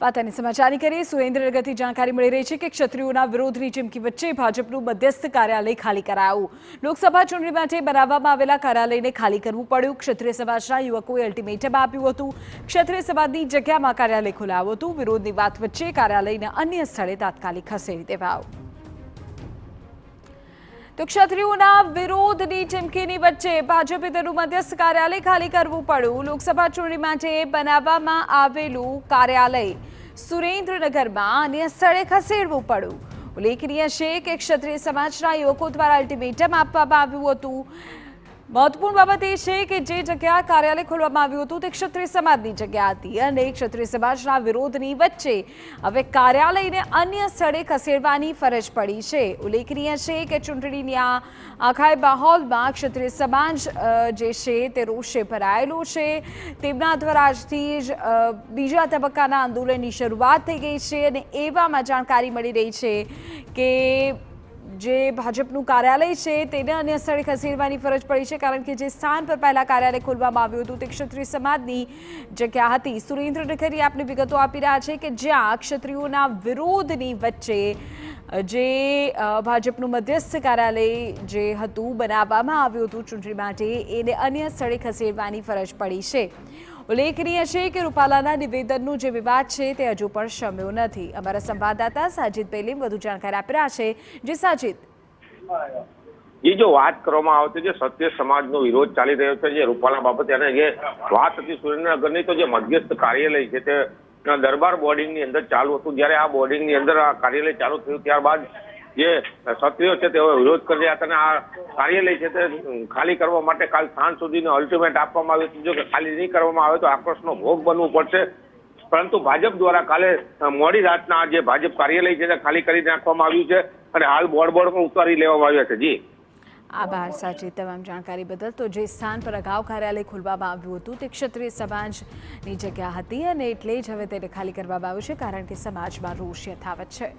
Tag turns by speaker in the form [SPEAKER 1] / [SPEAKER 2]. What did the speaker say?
[SPEAKER 1] વાતાની સમાચારની કરીએ સુરેન્દ્રનગરથી જાણકારી મળી રહી છે કે ક્ષત્રિયોના વિરોધની ચીમકી વચ્ચે ભાજપનું મધ્યસ્થ કાર્યાલય ખાલી કરાયું। લોકસભા ચૂંટણી માટે બનાવવામાં આવેલા કાર્યાલયને ખાલી કરવું પડ્યું। ક્ષત્રિય સમાજના યુવકોએ અલ્ટિમેટમ આપ્યું હતું। ક્ષત્રિય સમાજની જગ્યામાં કાર્યાલય ખોલાવ્યું હતું। વિરોધની વાત વચ્ચે કાર્યાલયને અન્ય સ્થળે તાત્કાલિક ખસેડી દેવાયું। તો ક્ષત્રિયોના વિરોધની ચીમકીની વચ્ચે ભાજપે તેનું મધ્યસ્થ કાર્યાલય ખાલી કરવું પડ્યું। લોકસભા ચૂંટણી માટે બનાવવામાં આવેલું કાર્યાલય સુરેન્દ્રનગરમાં અન્ય સ્થળે ખસેડવું પડ્યું। ઉલ્લેખનીય છે કે ક્ષત્રિય સમાજના યુવકો દ્વારા અલ્ટિમેટમ આપવામાં આવ્યું હતું। મહત્વપૂર્ણ બાબત એ છે કે જે જગ્યા કાર્યાલય ખોલવામાં આવ્યું હતું તે ક્ષત્રિય સમાજની જગ્યા હતી અને ક્ષત્રિય સમાજના વિરોધની વચ્ચે હવે કાર્યાલયને અન્ય સ્થળે ખસેડવાની ફરજ પડી છે। ઉલ્લેખનીય છે કે ચૂંટણીની આખા માહોલમાં ક્ષત્રિય સમાજ જે છે તે રોષે ભરાયેલો છે। તેમના દ્વારા આજથી જ બીજા તબક્કાના આંદોલનની શરૂઆત થઈ ગઈ છે અને એવામાં જાણકારી મળી રહી છે કે જે ભાજપનું કાર્યાલય છે તેને અન્ય સ્થળે ખસેડવાની ફરજ પડી છે, કારણ કે જે સ્થાન પર પહેલા કાર્યાલય ખોલવામાં આવ્યું હતું તે ક્ષત્રિય સમાજની જગ્યા હતી। સુરેન્દ્રનગરની આપને વિગતો આપી રહ્યા છે કે જ્યાં ક્ષત્રિયોના વિરોધની વચ્ચે જે ભાજપનું મધ્યસ્થ કાર્યાલય જે હતું બનાવવામાં આવ્યું હતું ચૂંટણી માટે એને અન્ય સ્થળે ખસેડવાની ફરજ પડી છે। ઉલ્લેખનીય છે કે રૂપાલાના નિવેદનનું જે વિવાદ છે તે હજુ પણ શમ્યો નથી। અમારા સંવાદદાતા સાજિદ પેલીમ વધુ જાણકારી આપી રહ્યા છે। જે સાજિદ,
[SPEAKER 2] એ જો વાત કરવામાં આવે છે જે ક્ષત્રિય સમાજનો વિરોધ ચાલી રહ્યો છે જે રૂપાલા બાબતે અને જે વાત હતી સુરેન્દ્રનગરની, તો જે મધ્યસ્થ કાર્યાલય છે તે દરબાર બોર્ડિંગની અંદર ચાલુ હતું। જ્યારે આ બોર્ડિંગની અંદર આ કાર્યાલય ચાલુ થયું ત્યારબાદ જે ક્ષત્રિયો છે તેઓ વિરોધ કરી રહ્યા હતા અને આ કાર્યાલય છે તે ખાલી કરવા માટે કાલ સાંજ સુધીનો અલ્ટિમેટ આપવામાં આવ્યું હતું। જો કે ખાલી નહીં કરવામાં આવે તો આક્રોશનો ભોગ બનવું પડશે। પરંતુ ભાજપ દ્વારા કાલે મોડી રાતના જે ભાજપ કાર્યાલય છે તે ખાલી કરી નાખવામાં આવ્યું છે અને હાલ બોર્ડ પણ ઉતારી લેવામાં આવ્યા છે। જી
[SPEAKER 1] આભાર સાચી તમામ જાણકારી બદલ। તો જે સ્થાન પર અગાઉ કાર્યાલય ખોલવામાં આવ્યું હતું તે ક્ષત્રિય સમાજની જગ્યા હતી અને એટલે જ હવે તેને ખાલી કરવામાં આવ્યું છે, કારણ કે સમાજમાં રોષ યથાવત છે।